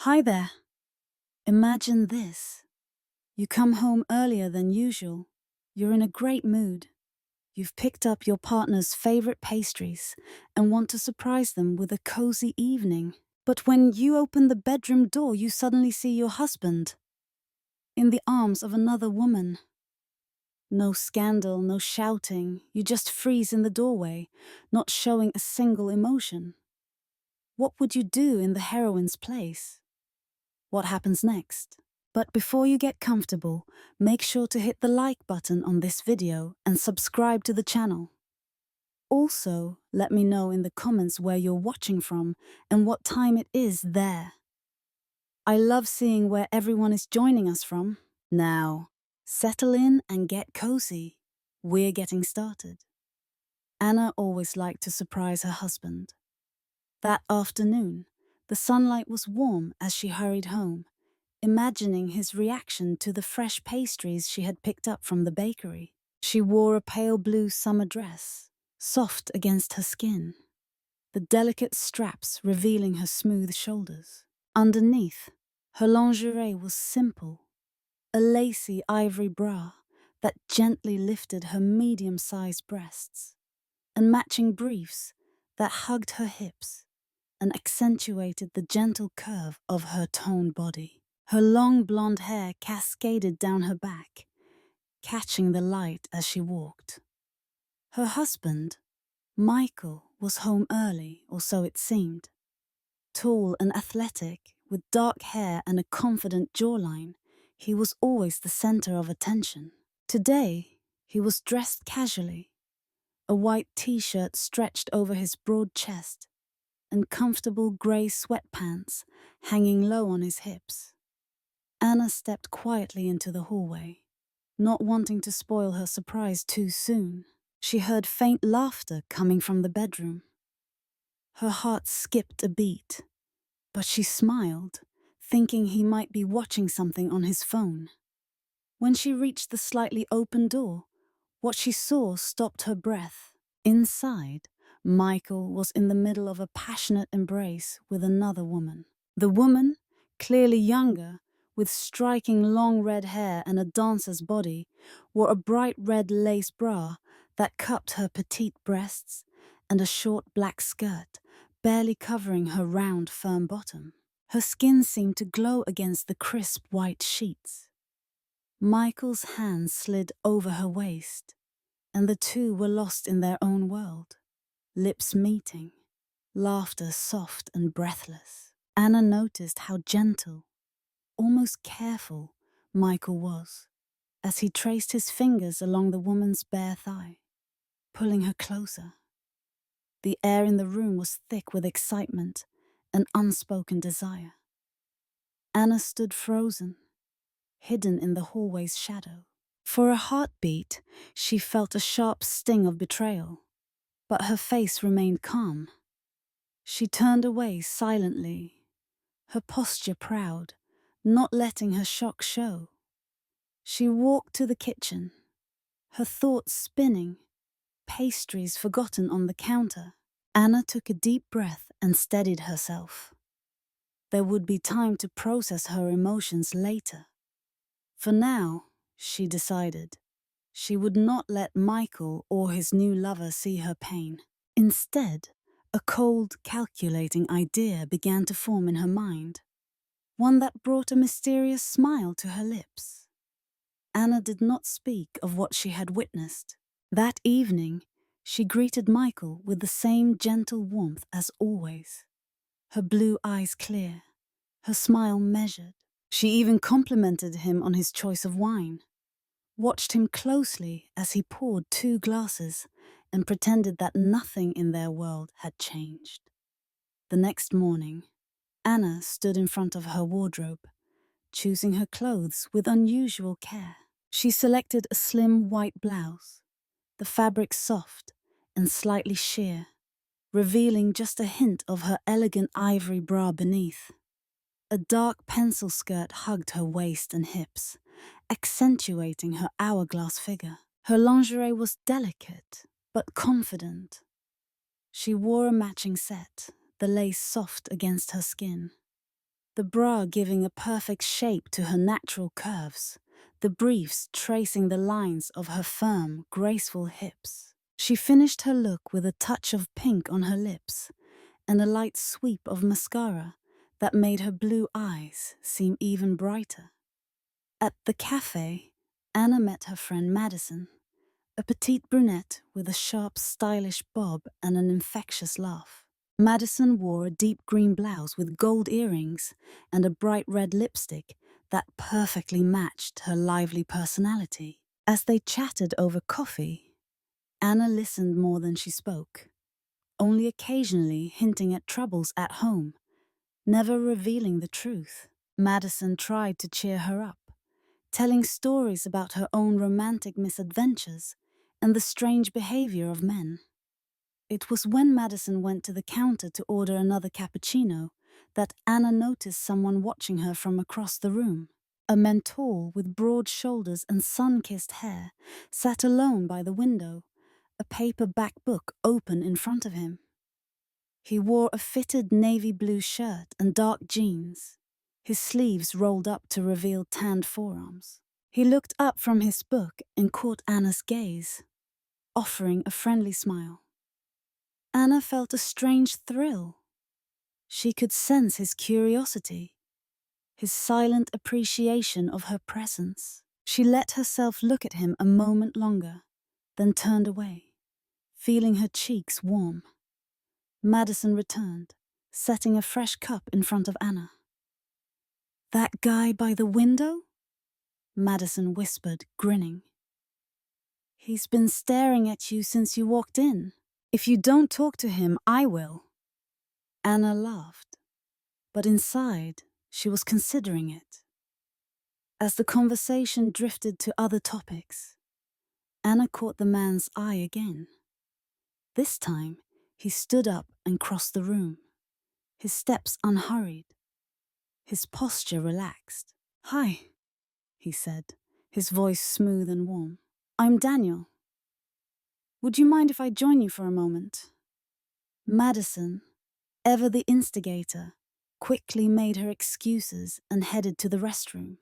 Hi there. Imagine this. You come home earlier than usual. You're in a great mood. You've picked up your partner's favorite pastries and want to surprise them with a cozy evening. But when you open the bedroom door, you suddenly see your husband in the arms of another woman. No scandal, no shouting. You just freeze in the doorway, not showing a single emotion. What would you do in the heroine's place? What happens next? But before you get comfortable, make sure to hit the like button on this video and subscribe to the channel. Also, let me know in the comments where you're watching from and what time it is there. I love seeing where everyone is joining us from. Now, settle in and get cozy. We're getting started. Anna always liked to surprise her husband. That afternoon, the sunlight was warm as she hurried home, imagining his reaction to the fresh pastries she had picked up from the bakery. She wore a pale blue summer dress, soft against her skin, the delicate straps revealing her smooth shoulders. Underneath, her lingerie was simple, a lacy ivory bra that gently lifted her medium-sized breasts, and matching briefs that hugged her hips and accentuated the gentle curve of her toned body. Her long blonde hair cascaded down her back, catching the light as she walked. Her husband, Michael, was home early, or so it seemed. Tall and athletic, with dark hair and a confident jawline, he was always the center of attention. Today, he was dressed casually, a white t-shirt stretched over his broad chest, and comfortable grey sweatpants hanging low on his hips. Anna stepped quietly into the hallway, not wanting to spoil her surprise too soon. She heard faint laughter coming from the bedroom. Her heart skipped a beat, but she smiled, thinking he might be watching something on his phone. When she reached the slightly open door, what she saw stopped her breath. Inside, Michael was in the middle of a passionate embrace with another woman. The woman, clearly younger, with striking long red hair and a dancer's body, wore a bright red lace bra that cupped her petite breasts and a short black skirt, barely covering her round, firm bottom. Her skin seemed to glow against the crisp white sheets. Michael's hands slid over her waist, and the two were lost in their own world, lips meeting, laughter soft and breathless. Anna noticed how gentle, almost careful, Michael was, as he traced his fingers along the woman's bare thigh, pulling her closer. The air in the room was thick with excitement and unspoken desire. Anna stood frozen, hidden in the hallway's shadow. For a heartbeat, she felt a sharp sting of betrayal, but her face remained calm. She turned away silently, her posture proud, not letting her shock show. She walked to the kitchen, her thoughts spinning, pastries forgotten on the counter. Anna took a deep breath and steadied herself. There would be time to process her emotions later. For now, she decided, she would not let Michael or his new lover see her pain. Instead, a cold, calculating idea began to form in her mind, one that brought a mysterious smile to her lips. Anna did not speak of what she had witnessed. That evening, she greeted Michael with the same gentle warmth as always, her blue eyes clear, her smile measured. She even complimented him on his choice of wine, watched him closely as he poured 2 glasses, and pretended that nothing in their world had changed. The next morning, Anna stood in front of her wardrobe, choosing her clothes with unusual care. She selected a slim white blouse, the fabric soft and slightly sheer, revealing just a hint of her elegant ivory bra beneath. A dark pencil skirt hugged her waist and hips, accentuating her hourglass figure. Her lingerie was delicate, but confident. She wore a matching set, the lace soft against her skin. the bra giving a perfect shape to her natural curves, the briefs tracing the lines of her firm, graceful hips. She finished her look with a touch of pink on her lips and a light sweep of mascara that made her blue eyes seem even brighter. At the cafe, Anna met her friend Madison, a petite brunette with a sharp, stylish bob and an infectious laugh. Madison wore a deep green blouse with gold earrings and a bright red lipstick that perfectly matched her lively personality. As they chatted over coffee, Anna listened more than she spoke, only occasionally hinting at troubles at home, never revealing the truth. Madison tried to cheer her up, telling stories about her own romantic misadventures and the strange behavior of men. It was when Madison went to the counter to order another cappuccino that Anna noticed someone watching her from across the room. A man tall with broad shoulders and sun-kissed hair sat alone by the window, a paperback book open in front of him. He wore a fitted navy blue shirt and dark jeans, his sleeves rolled up to reveal tanned forearms. He looked up from his book and caught Anna's gaze, offering a friendly smile. Anna felt a strange thrill. She could sense his curiosity, his silent appreciation of her presence. She let herself look at him a moment longer, then turned away, feeling her cheeks warm. Madison returned, setting a fresh cup in front of Anna. "That guy by the window?" Madison whispered, grinning. "He's been staring at you since you walked in. If you don't talk to him, I will." Anna laughed, but inside, she was considering it. As the conversation drifted to other topics, Anna caught the man's eye again. This time, he stood up and crossed the room, his steps unhurried, his posture relaxed. "Hi," he said, his voice smooth and warm. "I'm Daniel. Would you mind if I join you for a moment?" Madison, ever the instigator, quickly made her excuses and headed to the restroom,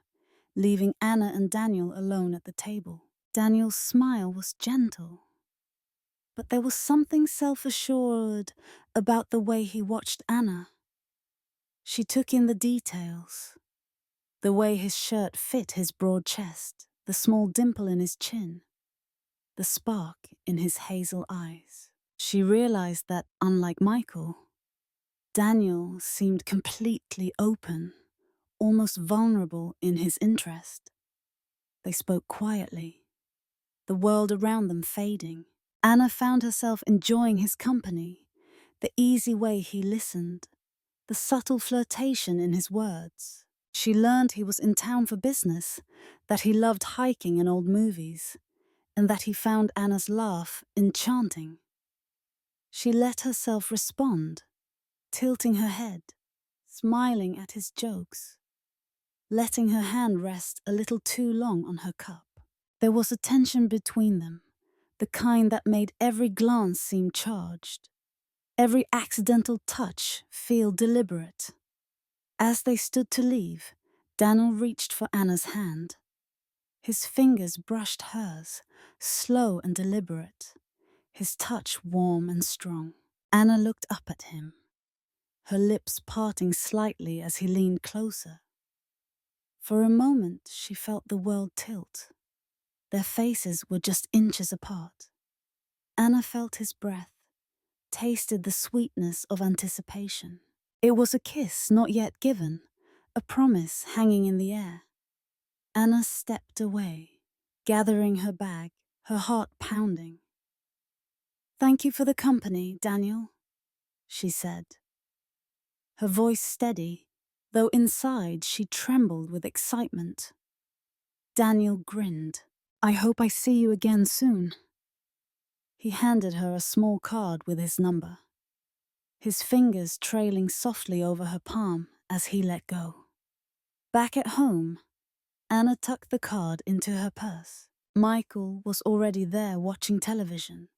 leaving Anna and Daniel alone at the table. Daniel's smile was gentle, but there was something self-assured about the way he watched Anna. She took in the details, the way his shirt fit his broad chest, the small dimple in his chin, the spark in his hazel eyes. She realized that, unlike Michael, Daniel seemed completely open, almost vulnerable in his interest. They spoke quietly, the world around them fading. Anna found herself enjoying his company, the easy way he listened, the subtle flirtation in his words. She learned he was in town for business, that he loved hiking and old movies, and that he found Anna's laugh enchanting. She let herself respond, tilting her head, smiling at his jokes, letting her hand rest a little too long on her cup. There was a tension between them, the kind that made every glance seem charged, every accidental touch feel deliberate. As they stood to leave, Daniel reached for Anna's hand. His fingers brushed hers, slow and deliberate, his touch warm and strong. Anna looked up at him, her lips parting slightly as he leaned closer. For a moment, she felt the world tilt. Their faces were just inches apart. Anna felt his breath, tasted the sweetness of anticipation. It was a kiss not yet given, a promise hanging in the air. Anna stepped away, gathering her bag, her heart pounding. "Thank you for the company, Daniel," she said. Her voice steady, though inside she trembled with excitement. Daniel grinned. "I hope I see you again soon." He handed her a small card with his number, his fingers trailing softly over her palm as he let go. Back at home, Anna tucked the card into her purse. Michael was already there watching television,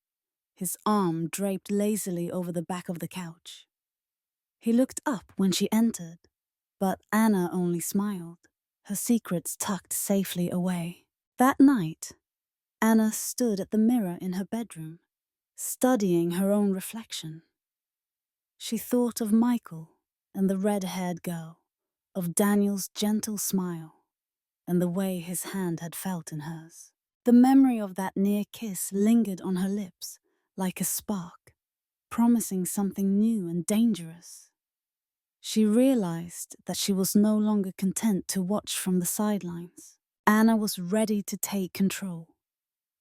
his arm draped lazily over the back of the couch. He looked up when she entered, But Anna only smiled, her secrets tucked safely away. That night, Anna stood at the mirror in her bedroom, studying her own reflection. She thought of Michael and the red-haired girl, of Daniel's gentle smile, and the way his hand had felt in hers. The memory of that near kiss lingered on her lips like a spark, promising something new and dangerous. She realized that she was no longer content to watch from the sidelines. Anna was ready to take control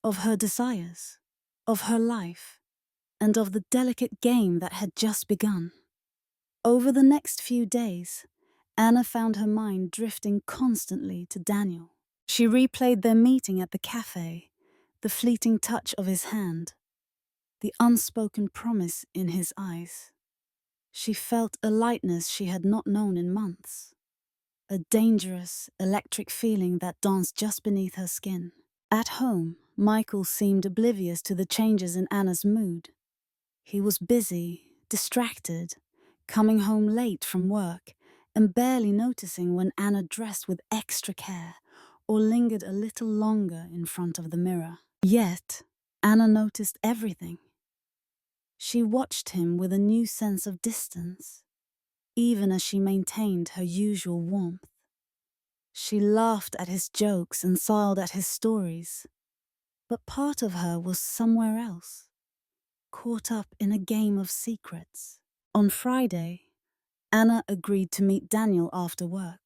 of her desires, of her life, and of the delicate game that had just begun. Over the next few days, Anna found her mind drifting constantly to Daniel. She replayed their meeting at the cafe, the fleeting touch of his hand, the unspoken promise in his eyes. She felt a lightness she had not known in months, a dangerous, electric feeling that danced just beneath her skin. At home, Michael seemed oblivious to the changes in Anna's mood. He was busy, distracted, coming home late from work and barely noticing when Anna dressed with extra care or lingered a little longer in front of the mirror. Yet, Anna noticed everything. She watched him with a new sense of distance, even as she maintained her usual warmth. She laughed at his jokes and smiled at his stories, but part of her was somewhere else, caught up in a game of secrets. On Friday, Anna agreed to meet Daniel after work.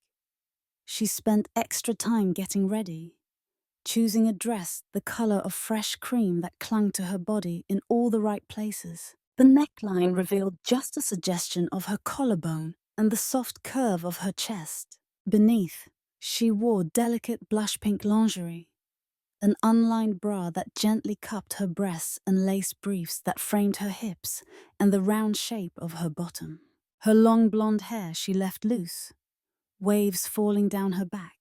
She spent extra time getting ready, choosing a dress the color of fresh cream that clung to her body in all the right places. The neckline revealed just a suggestion of her collarbone and the soft curve of her chest. Beneath, she wore delicate blush pink lingerie, an unlined bra that gently cupped her breasts and lace briefs that framed her hips and the round shape of her bottom. Her long blonde hair she left loose, waves falling down her back,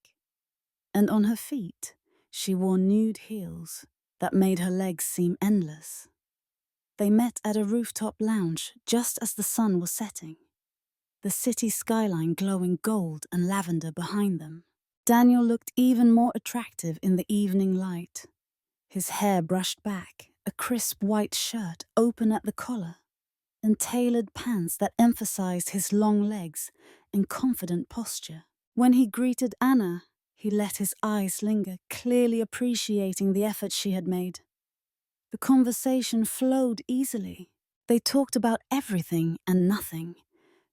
and on her feet she wore nude heels that made her legs seem endless. They met at a rooftop lounge just as the sun was setting, the city skyline glowing gold and lavender behind them. Daniel looked even more attractive in the evening light, his hair brushed back, a crisp white shirt open at the collar, and tailored pants that emphasized his long legs and confident posture. When he greeted Anna, he let his eyes linger, clearly appreciating the effort she had made. The conversation flowed easily. They talked about everything and nothing.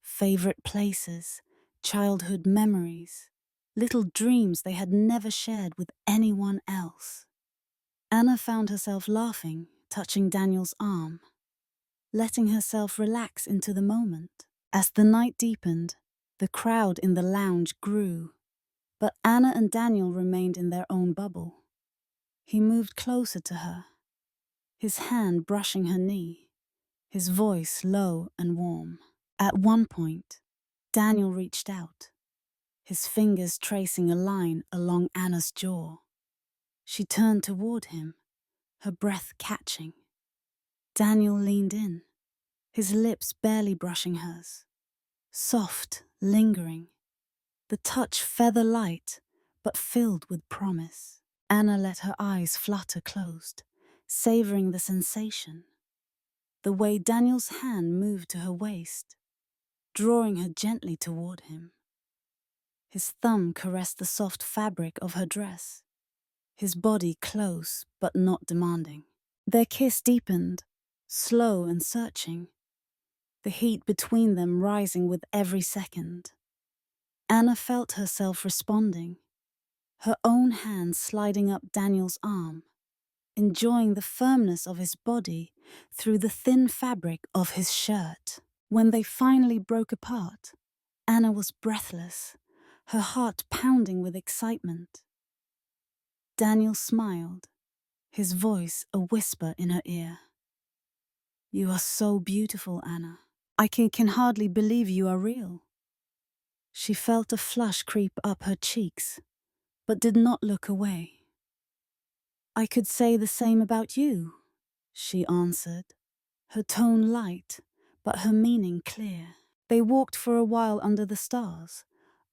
Favorite places, childhood memories, little dreams they had never shared with anyone else. Anna found herself laughing, touching Daniel's arm, letting herself relax into the moment. As the night deepened, the crowd in the lounge grew, but Anna and Daniel remained in their own bubble. He moved closer to her, his hand brushing her knee, his voice low and warm. At one point, Daniel reached out, his fingers tracing a line along Anna's jaw. She turned toward him, her breath catching. Daniel leaned in, his lips barely brushing hers. Soft, lingering, the touch feather light, but filled with promise. Anna let her eyes flutter closed, savoring the sensation. The way Daniel's hand moved to her waist, drawing her gently toward him. His thumb caressed the soft fabric of her dress, his body close but not demanding. Their kiss deepened, slow and searching, the heat between them rising with every second. Anna felt herself responding, her own hand sliding up Daniel's arm, enjoying the firmness of his body through the thin fabric of his shirt. When they finally broke apart, Anna was breathless, her heart pounding with excitement. Daniel smiled, his voice a whisper in her ear. "You are so beautiful, Anna. I can hardly believe you are real." She felt a flush creep up her cheeks, but did not look away. "I could say the same about you," she answered, her tone light, but her meaning clear. They walked for a while under the stars,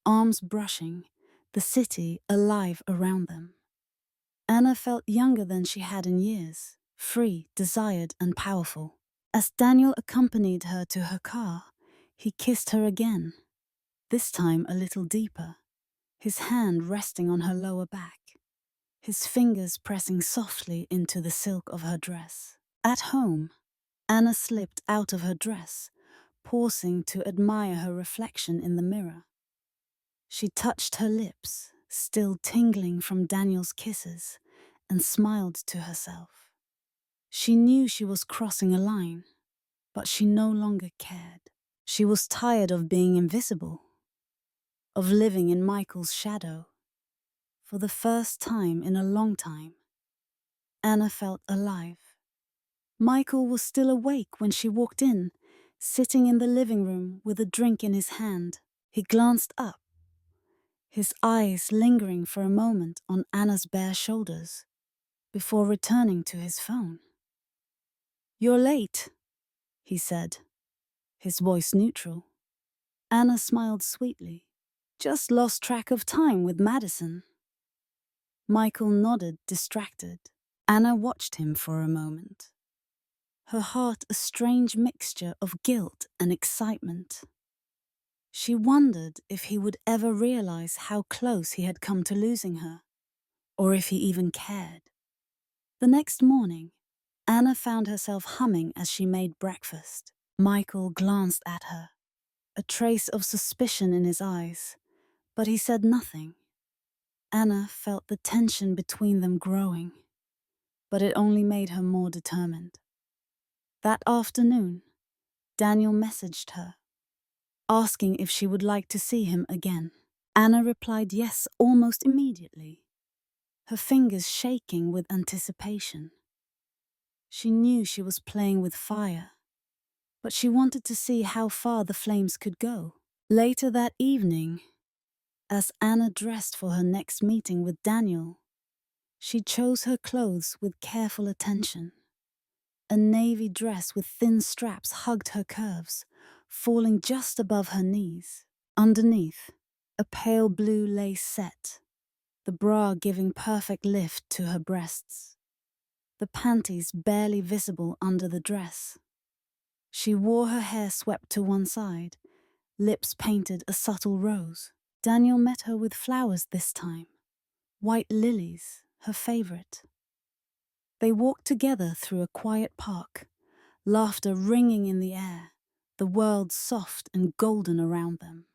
arms brushing, the city alive around them. Anna felt younger than she had in years, free, desired, and powerful. As Daniel accompanied her to her car, he kissed her again, this time a little deeper, his hand resting on her lower back, his fingers pressing softly into the silk of her dress. At home, Anna slipped out of her dress, pausing to admire her reflection in the mirror. She touched her lips, still tingling from Daniel's kisses, and smiled to herself. She knew she was crossing a line, but she no longer cared. She was tired of being invisible, of living in Michael's shadow. For the first time in a long time, Anna felt alive. Michael was still awake when she walked in, sitting in the living room with a drink in his hand. He glanced up, his eyes lingering for a moment on Anna's bare shoulders, before returning to his phone. "You're late," he said, his voice neutral. Anna smiled sweetly. "Just lost track of time with Madison." Michael nodded, distracted. Anna watched him for a moment, her heart a strange mixture of guilt and excitement. She wondered if he would ever realize how close he had come to losing her, or if he even cared. The next morning, Anna found herself humming as she made breakfast. Michael glanced at her, a trace of suspicion in his eyes, but he said nothing. Anna felt the tension between them growing, but it only made her more determined. That afternoon, Daniel messaged her, asking if she would like to see him again. Anna replied yes almost immediately, her fingers shaking with anticipation. She knew she was playing with fire, but she wanted to see how far the flames could go. Later that evening, as Anna dressed for her next meeting with Daniel, she chose her clothes with careful attention. A navy dress with thin straps hugged her curves, falling just above her knees. Underneath, a pale blue lace set, the bra giving perfect lift to her breasts, the panties barely visible under the dress. She wore her hair swept to one side, lips painted a subtle rose. Daniel met her with flowers this time, white lilies, her favorite. They walked together through a quiet park, laughter ringing in the air, the world soft and golden around them.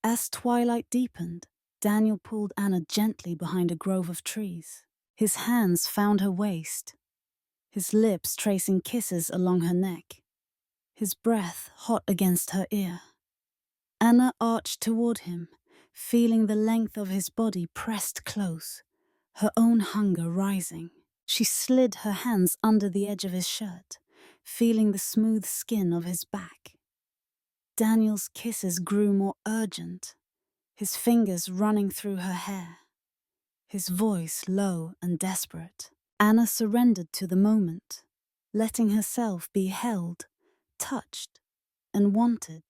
As twilight deepened, Daniel pulled Anna gently behind a grove of trees. His hands found her waist, his lips tracing kisses along her neck, his breath hot against her ear. Anna arched toward him, feeling the length of his body pressed close, her own hunger rising. She slid her hands under the edge of his shirt, feeling the smooth skin of his back. Daniel's kisses grew more urgent, his fingers running through her hair, his voice low and desperate. Anna surrendered to the moment, letting herself be held, touched, and wanted.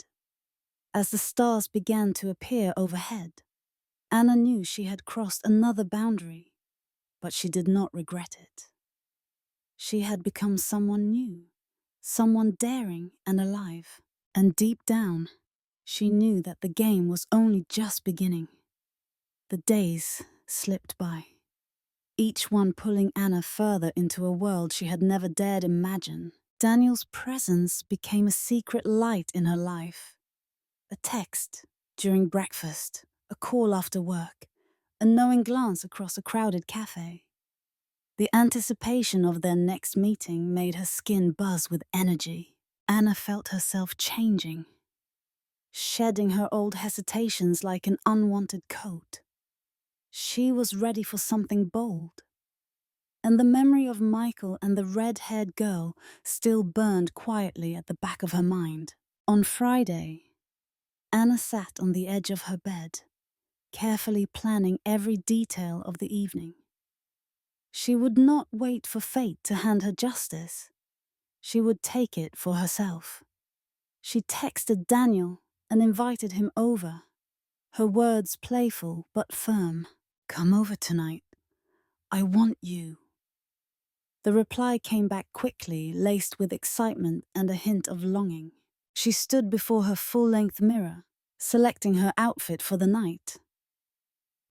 As the stars began to appear overhead, Anna knew she had crossed another boundary, but she did not regret it. She had become someone new, someone daring and alive, and deep down, she knew that the game was only just beginning. The days slipped by, each one pulling Anna further into a world she had never dared imagine. Daniel's presence became a secret light in her life. A text during breakfast, a call after work, a knowing glance across a crowded cafe. The anticipation of their next meeting made her skin buzz with energy. Anna felt herself changing, shedding her old hesitations like an unwanted coat. She was ready for something bold. And the memory of Michael and the red-haired girl still burned quietly at the back of her mind. On Friday, Anna sat on the edge of her bed, carefully planning every detail of the evening. She would not wait for fate to hand her justice. She would take it for herself. She texted Daniel and invited him over. her words playful but firm. "Come over tonight. I want you." The reply came back quickly, laced with excitement and a hint of longing. She stood before her full-length mirror, selecting her outfit for the night.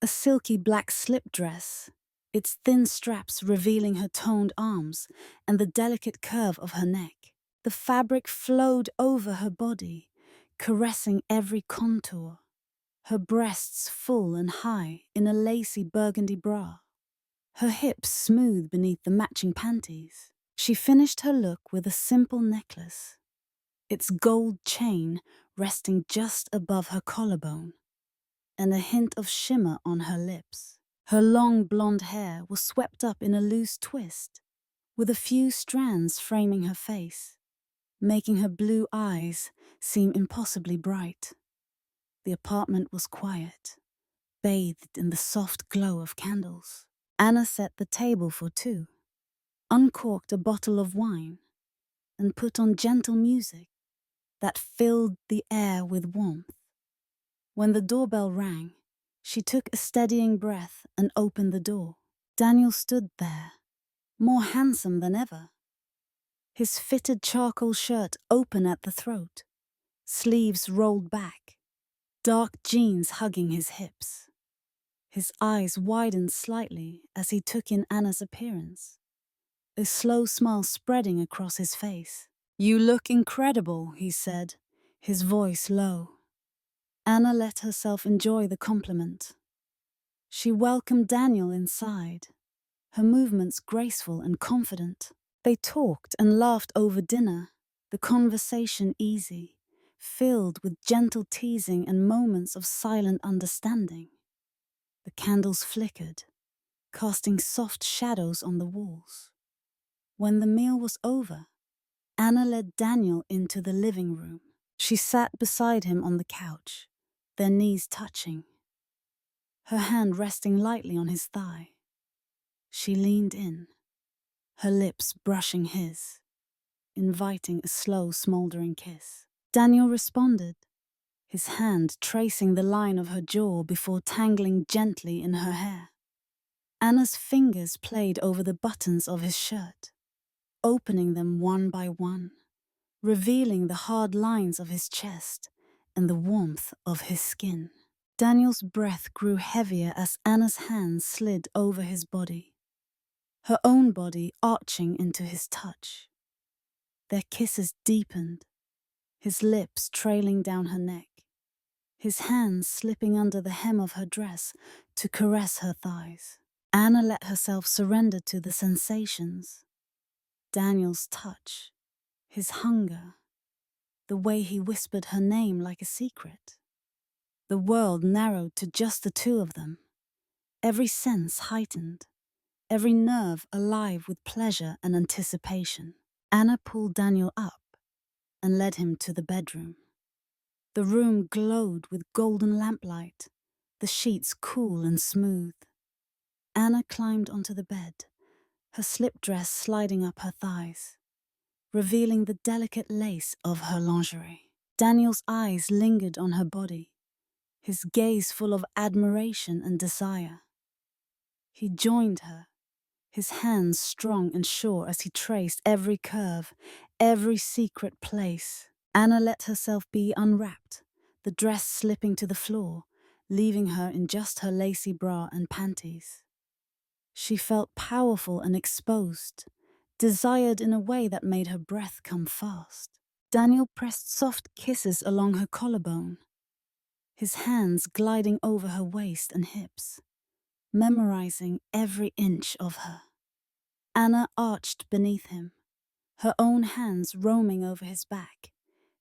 A silky black slip dress, its thin straps revealing her toned arms and the delicate curve of her neck. The fabric flowed over her body, caressing every contour, her breasts full and high in a lacy burgundy bra, her hips smooth beneath the matching panties. She finished her look with a simple necklace, its gold chain resting just above her collarbone, and a hint of shimmer on her lips. Her long blonde hair was swept up in a loose twist, with a few strands framing her face, making her blue eyes seem impossibly bright. The apartment was quiet, bathed in the soft glow of candles. Anna set the table for two, uncorked a bottle of wine, and put on gentle music that filled the air with warmth. When the doorbell rang, she took a steadying breath and opened the door. Daniel stood there, more handsome than ever. His fitted charcoal shirt open at the throat, sleeves rolled back, dark jeans hugging his hips. His eyes widened slightly as he took in Anna's appearance, a slow smile spreading across his face. "You look incredible," he said, his voice low. Anna let herself enjoy the compliment. She welcomed Daniel inside, her movements graceful and confident. They talked and laughed over dinner, the conversation easy, filled with gentle teasing and moments of silent understanding. The candles flickered, casting soft shadows on the walls. When the meal was over, Anna led Daniel into the living room. She sat beside him on the couch, their knees touching, her hand resting lightly on his thigh. She leaned in, her lips brushing his, inviting a slow, smoldering kiss. Daniel responded, his hand tracing the line of her jaw before tangling gently in her hair. Anna's fingers played over the buttons of his shirt, opening them one by one, revealing the hard lines of his chest and the warmth of his skin. Daniel's breath grew heavier as Anna's hands slid over his body, her own body arching into his touch. Their kisses deepened, his lips trailing down her neck, his hands slipping under the hem of her dress to caress her thighs. Anna let herself surrender to the sensations. Daniel's touch, his hunger, the way he whispered her name like a secret. The world narrowed to just the two of them, every sense heightened, every nerve alive with pleasure and anticipation. Anna pulled Daniel up and led him to the bedroom. The room glowed with golden lamplight, the sheets cool and smooth. Anna climbed onto the bed, her slip dress sliding up her thighs, revealing the delicate lace of her lingerie. Daniel's eyes lingered on her body, his gaze full of admiration and desire. He joined her, his hands strong and sure as he traced every curve, every secret place. Anna let herself be unwrapped, the dress slipping to the floor, leaving her in just her lacy bra and panties. She felt powerful and exposed, desired in a way that made her breath come fast. Daniel pressed soft kisses along her collarbone, his hands gliding over her waist and hips, memorizing every inch of her. Anna arched beneath him, her own hands roaming over his back,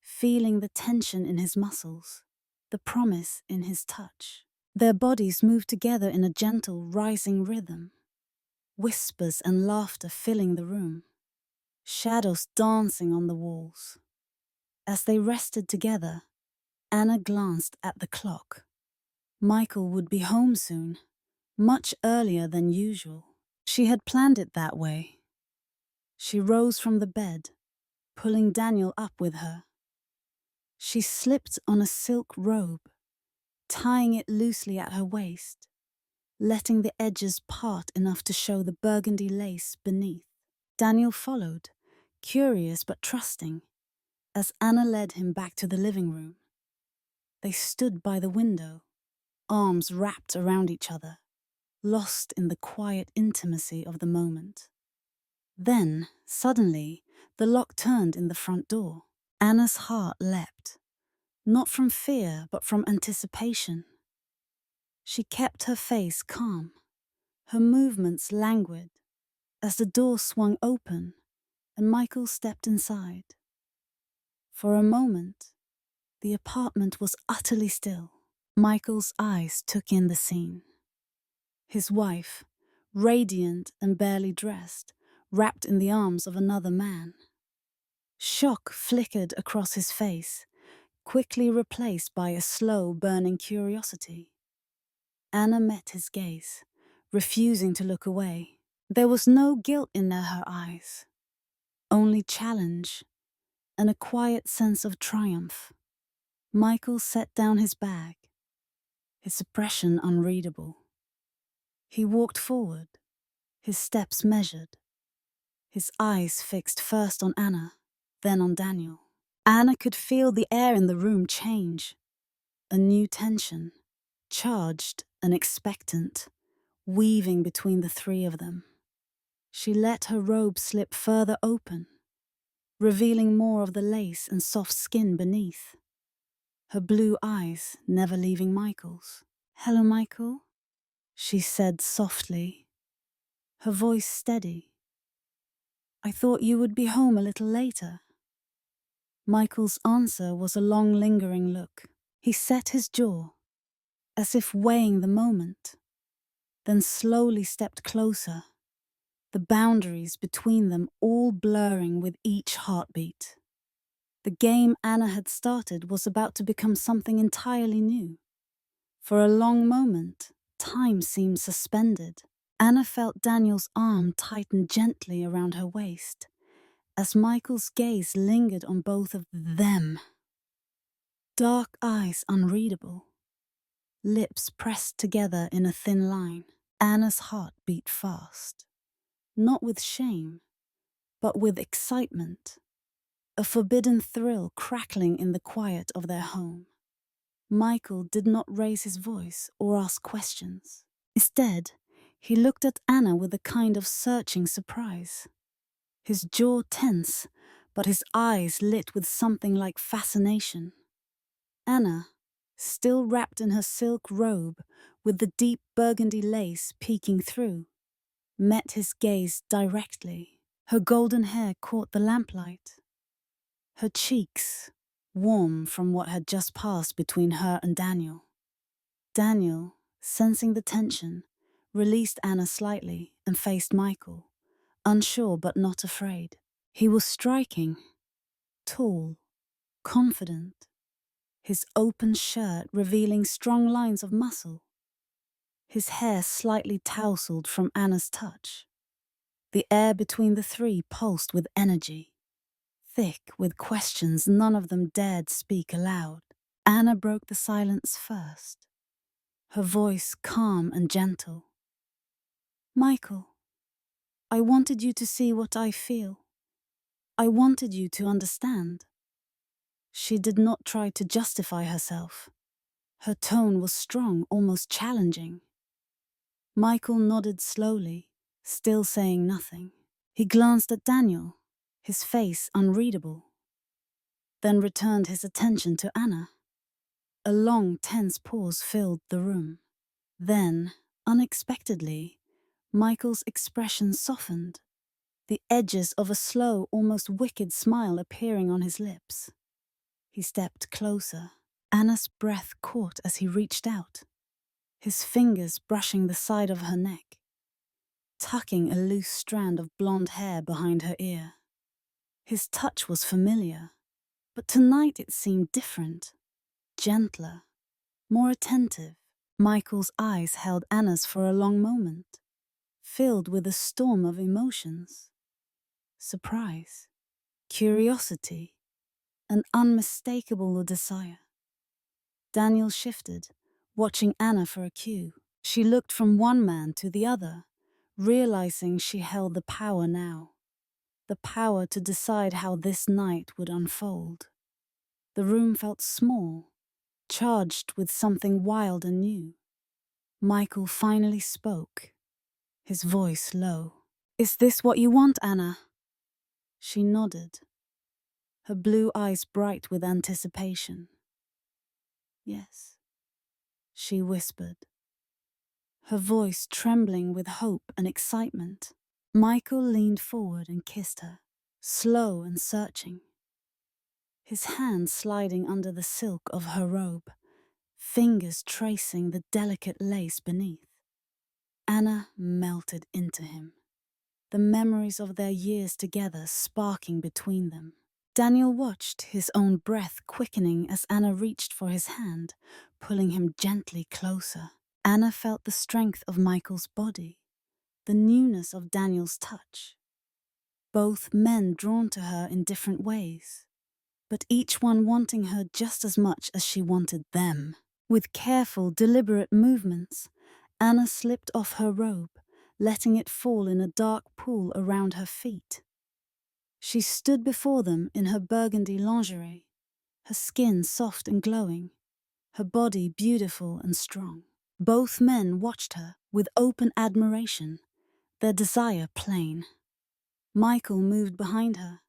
feeling the tension in his muscles, the promise in his touch. Their bodies moved together in a gentle, rising rhythm, whispers and laughter filling the room, shadows dancing on the walls. As they rested together, Anna glanced at the clock. Michael would be home soon, much earlier than usual. She had planned it that way. She rose from the bed, pulling Daniel up with her. She slipped on a silk robe, tying it loosely at her waist, letting the edges part enough to show the burgundy lace beneath. Daniel followed, curious but trusting, as Anna led him back to the living room. They stood by the window, arms wrapped around each other, lost in the quiet intimacy of the moment. Then, suddenly, the lock turned in the front door. Anna's heart leapt, not from fear but from anticipation. She kept her face calm, her movements languid, as the door swung open and Michael stepped inside. For a moment, the apartment was utterly still. Michael's eyes took in the scene. His wife, radiant and barely dressed, wrapped in the arms of another man. Shock flickered across his face, quickly replaced by a slow, burning curiosity. Anna met his gaze, refusing to look away. There was no guilt in her eyes, only challenge and a quiet sense of triumph. Michael set down his bag, his expression unreadable. He walked forward, his steps measured, his eyes fixed first on Anna, then on Daniel. Anna could feel the air in the room change, a new tension, charged and expectant, weaving between the three of them. She let her robe slip further open, revealing more of the lace and soft skin beneath. Her blue eyes never leaving Michael's. "Hello, Michael," she said softly, her voice steady. "I thought you would be home a little later." Michael's answer was a long, lingering look. He set his jaw, as if weighing the moment, then slowly stepped closer, the boundaries between them all blurring with each heartbeat. The game Anna had started was about to become something entirely new. For a long moment, time seemed suspended. Anna felt Daniel's arm tighten gently around her waist, as Michael's gaze lingered on both of them. Dark eyes unreadable, lips pressed together in a thin line. Anna's heart beat fast, not with shame, but with excitement, a forbidden thrill crackling in the quiet of their home. Michael did not raise his voice or ask questions. Instead, he looked at Anna with a kind of searching surprise. His jaw tense, but his eyes lit with something like fascination. Anna, still wrapped in her silk robe with the deep burgundy lace peeking through, met his gaze directly. Her golden hair caught the lamplight. Her cheeks, warm from what had just passed between her and Daniel. Daniel, sensing the tension, released Anna slightly and faced Michael, unsure but not afraid. He was striking, tall, confident, his open shirt revealing strong lines of muscle, his hair slightly tousled from Anna's touch. The air between the three pulsed with energy, thick with questions none of them dared speak aloud. Anna broke the silence first, her voice calm and gentle. "Michael, I wanted you to see what I feel. I wanted you to understand." She did not try to justify herself. Her tone was strong, almost challenging. Michael nodded slowly, still saying nothing. He glanced at Daniel, his face unreadable, then returned his attention to Anna. A long, tense pause filled the room. Then, unexpectedly, Michael's expression softened, the edges of a slow, almost wicked smile appearing on his lips. He stepped closer. Anna's breath caught as he reached out, his fingers brushing the side of her neck, tucking a loose strand of blonde hair behind her ear. His touch was familiar, but tonight it seemed different, gentler, more attentive. Michael's eyes held Anna's for a long moment, filled with a storm of emotions. Surprise, curiosity, an unmistakable desire. Daniel shifted, watching Anna for a cue. She looked from one man to the other, realizing she held the power now. The power to decide how this night would unfold. The room felt small, charged with something wild and new. Michael finally spoke, his voice low. "Is this what you want, Anna?" She nodded, her blue eyes bright with anticipation. "Yes," she whispered, her voice trembling with hope and excitement. Michael leaned forward and kissed her, slow and searching, his hand sliding under the silk of her robe, fingers tracing the delicate lace beneath. Anna melted into him, the memories of their years together sparking between them. Daniel watched, his own breath quickening as Anna reached for his hand, pulling him gently closer. Anna felt the strength of Michael's body, the newness of Daniel's touch. Both men drawn to her in different ways, but each one wanting her just as much as she wanted them. With careful, deliberate movements, Anna slipped off her robe, letting it fall in a dark pool around her feet. She stood before them in her burgundy lingerie, her skin soft and glowing, her body beautiful and strong. Both men watched her with open admiration, their desire plain. Michael moved behind her,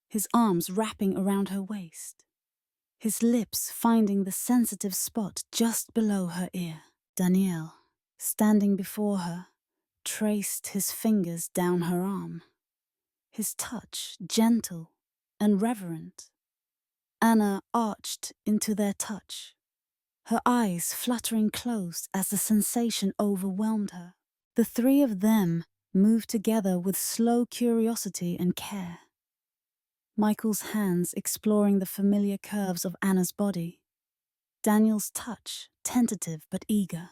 his arms wrapping around her waist, his lips finding the sensitive spot just below her ear. Daniel, standing before her, traced his fingers down her arm, his touch gentle and reverent. Anna arched into their touch, her eyes fluttering closed as the sensation overwhelmed her. The three of them moved together with slow curiosity and care, Michael's hands exploring the familiar curves of Anna's body, Daniel's touch tentative but eager.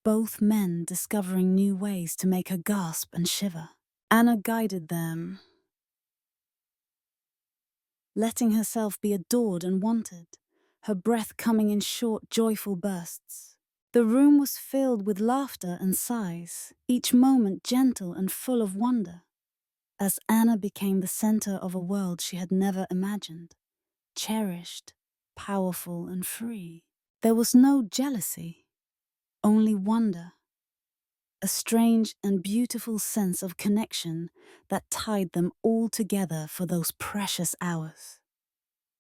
Both men discovering new ways to make her gasp and shiver. Anna guided them, letting herself be adored and wanted, her breath coming in short, joyful bursts. The room was filled with laughter and sighs, each moment gentle and full of wonder, as Anna became the center of a world she had never imagined, cherished, powerful and free. There was no jealousy, only wonder, a strange and beautiful sense of connection that tied them all together for those precious hours.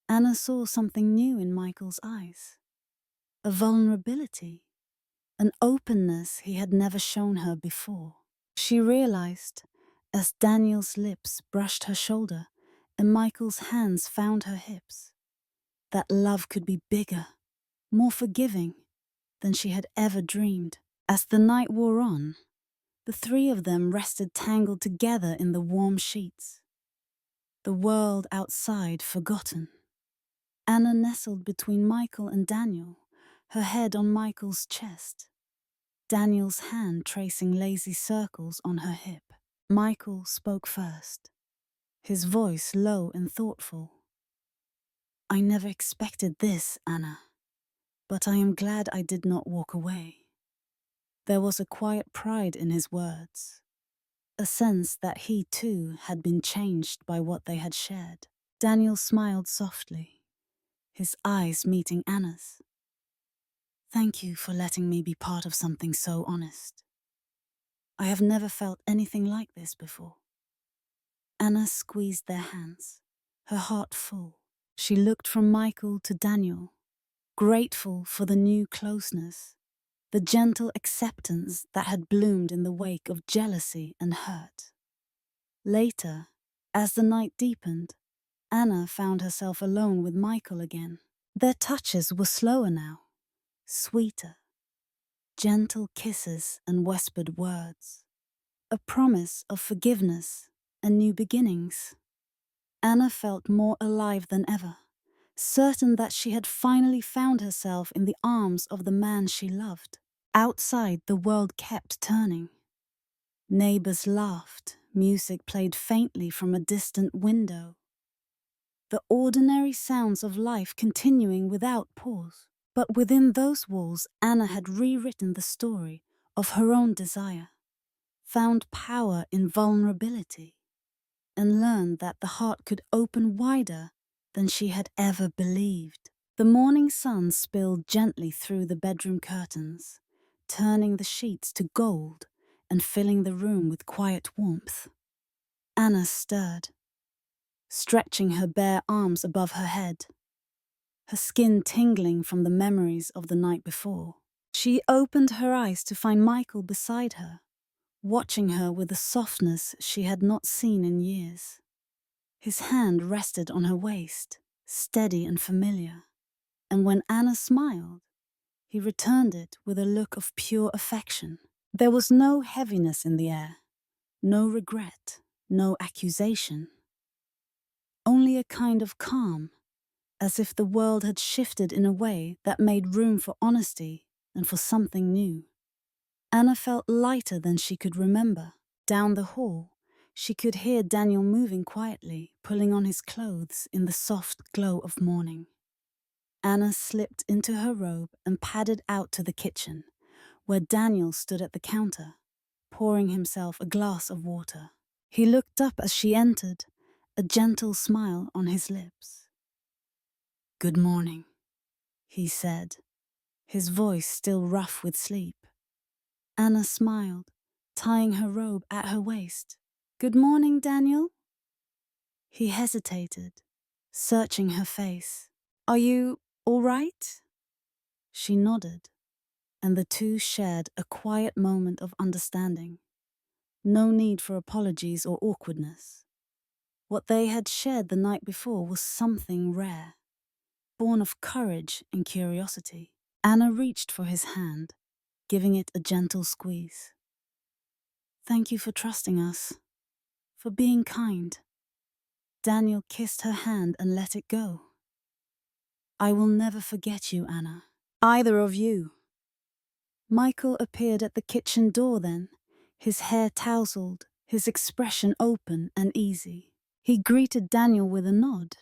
Anna saw something new in Michael's eyes, a vulnerability, an openness he had never shown her before. She realized, as Daniel's lips brushed her shoulder and Michael's hands found her hips, that love could be bigger, more forgiving than she had ever dreamed. As the night wore on, the three of them rested tangled together in the warm sheets, the world outside forgotten. Anna nestled between Michael and Daniel, her head on Michael's chest, Daniel's hand tracing lazy circles on her hip. Michael spoke first, his voice low and thoughtful. "I never expected this, Anna, but I am glad I did not walk away." There was a quiet pride in his words, a sense that he too had been changed by what they had shared. Daniel smiled softly, his eyes meeting Anna's. "Thank you for letting me be part of something so honest. I have never felt anything like this before." Anna squeezed their hands, her heart full. She looked from Michael to Daniel, grateful for the new closeness, the gentle acceptance that had bloomed in the wake of jealousy and hurt. Later, as the night deepened, Anna found herself alone with Michael again. Their touches were slower now, sweeter, gentle kisses and whispered words, a promise of forgiveness and new beginnings. Anna felt more alive than ever, certain that she had finally found herself in the arms of the man she loved. Outside, the world kept turning. Neighbors laughed, music played faintly from a distant window. The ordinary sounds of life continuing without pause. But within those walls, Anna had rewritten the story of her own desire, found power in vulnerability, and learned that the heart could open wider than she had ever believed. The morning sun spilled gently through the bedroom curtains, turning the sheets to gold and filling the room with quiet warmth. Anna stirred, stretching her bare arms above her head, her skin tingling from the memories of the night before. She opened her eyes to find Michael beside her, watching her with a softness she had not seen in years. His hand rested on her waist, steady and familiar, and when Anna smiled, he returned it with a look of pure affection. There was no heaviness in the air, no regret, no accusation. Only a kind of calm, as if the world had shifted in a way that made room for honesty and for something new. Anna felt lighter than she could remember. Down the hall, she could hear Daniel moving quietly, pulling on his clothes in the soft glow of morning. Anna slipped into her robe and padded out to the kitchen, where Daniel stood at the counter, pouring himself a glass of water. He looked up as she entered, a gentle smile on his lips. "Good morning," he said, his voice still rough with sleep. Anna smiled, tying her robe at her waist. "Good morning, Daniel." He hesitated, searching her face. "Are you all right?" She nodded, and the two shared a quiet moment of understanding. No need for apologies or awkwardness. What they had shared the night before was something rare, born of courage and curiosity. Anna reached for his hand, giving it a gentle squeeze. "Thank you for trusting us, for being kind." Daniel kissed her hand and let it go. "I will never forget you, Anna. Either of you." Michael appeared at the kitchen door then, his hair tousled, his expression open and easy. He greeted Daniel with a nod,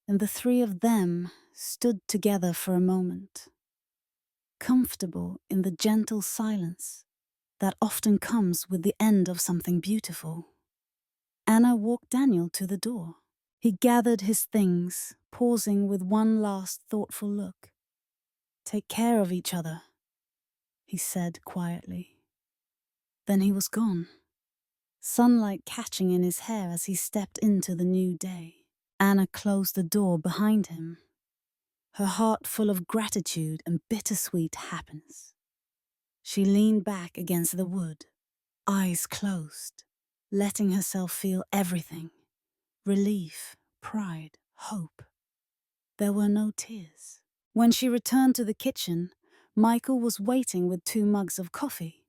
and the three of them stood together for a moment, comfortable in the gentle silence that often comes with the end of something beautiful. Anna walked Daniel to the door. He gathered his things, pausing with one last thoughtful look. "Take care of each other," he said quietly. Then he was gone, sunlight catching in his hair as he stepped into the new day. Anna closed the door behind him, her heart full of gratitude and bittersweet happiness. She leaned back against the wood, eyes closed, letting herself feel everything: relief, pride, hope. There were no tears. When she returned to the kitchen, Michael was waiting with 2 mugs of coffee.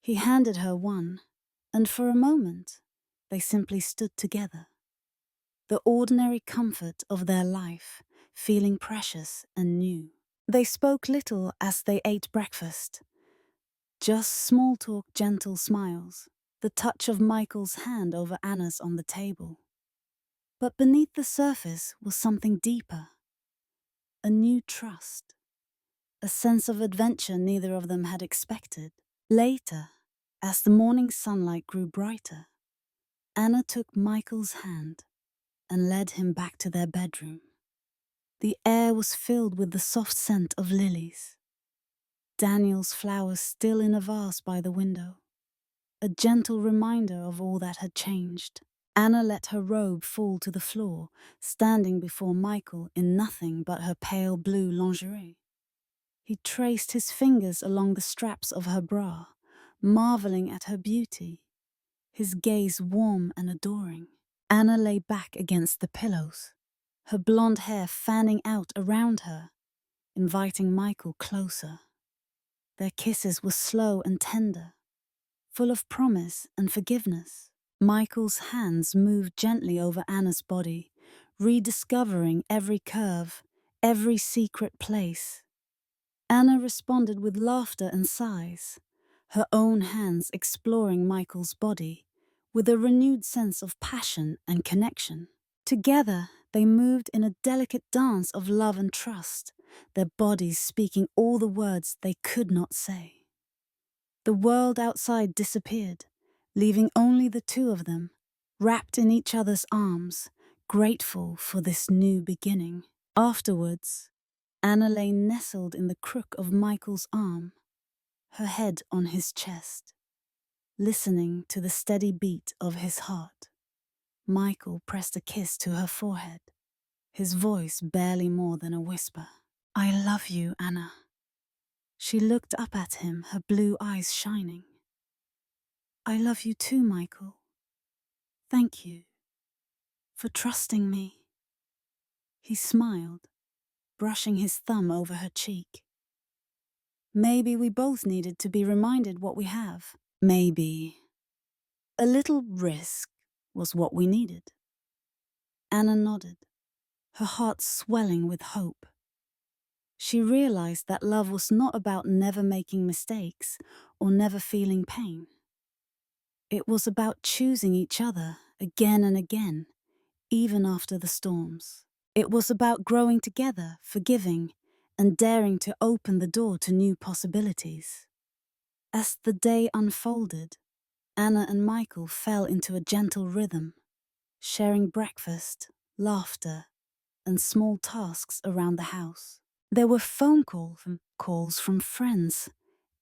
He handed her one, and for a moment, they simply stood together. The ordinary comfort of their life, feeling precious and new. They spoke little as they ate breakfast. Just small talk, gentle smiles, the touch of Michael's hand over Anna's on the table. But beneath the surface was something deeper. A new trust. A sense of adventure neither of them had expected. Later, as the morning sunlight grew brighter, Anna took Michael's hand and led him back to their bedroom. The air was filled with the soft scent of lilies. Daniel's flowers still in a vase by the window, a gentle reminder of all that had changed. Anna let her robe fall to the floor, standing before Michael in nothing but her pale blue lingerie. He traced his fingers along the straps of her bra, marveling at her beauty, his gaze warm and adoring. Anna lay back against the pillows, her blonde hair fanning out around her, inviting Michael closer. Their kisses were slow and tender, full of promise and forgiveness. Michael's hands moved gently over Anna's body, rediscovering every curve, every secret place. Anna responded with laughter and sighs, her own hands exploring Michael's body with a renewed sense of passion and connection. Together, they moved in a delicate dance of love and trust, their bodies speaking all the words they could not say. The world outside disappeared, leaving only the two of them, wrapped in each other's arms, grateful for this new beginning. Afterwards, Anna lay nestled in the crook of Michael's arm, her head on his chest, listening to the steady beat of his heart. Michael pressed a kiss to her forehead, his voice barely more than a whisper. "I love you, Anna." She looked up at him, her blue eyes shining. "I love you too, Michael. Thank you for trusting me." He smiled, brushing his thumb over her cheek. "Maybe we both needed to be reminded what we have. Maybe a little risk was what we needed." Anna nodded, her heart swelling with hope. She realized that love was not about never making mistakes or never feeling pain. It was about choosing each other again and again, even after the storms. It was about growing together, forgiving, and daring to open the door to new possibilities. As the day unfolded, Anna and Michael fell into a gentle rhythm, sharing breakfast, laughter, and small tasks around the house. There were phone calls from friends,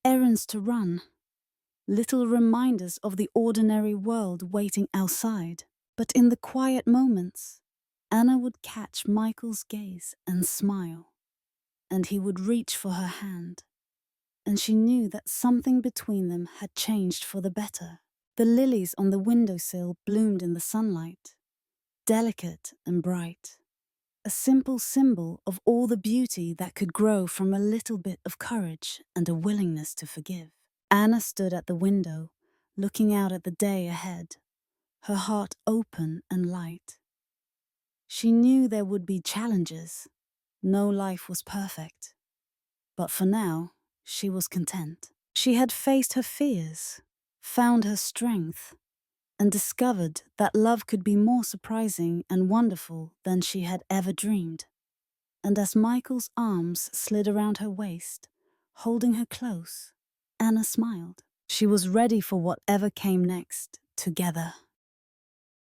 errands to run, little reminders of the ordinary world waiting outside. But in the quiet moments, Anna would catch Michael's gaze and smile, and he would reach for her hand, and she knew that something between them had changed for the better. The lilies on the windowsill bloomed in the sunlight, delicate and bright, a simple symbol of all the beauty that could grow from a little bit of courage and a willingness to forgive. Anna stood at the window, looking out at the day ahead, her heart open and light. She knew there would be challenges. No life was perfect. But for now, she was content. She had faced her fears, found her strength, and discovered that love could be more surprising and wonderful than she had ever dreamed. And as Michael's arms slid around her waist, holding her close, Anna smiled. She was ready for whatever came next, together.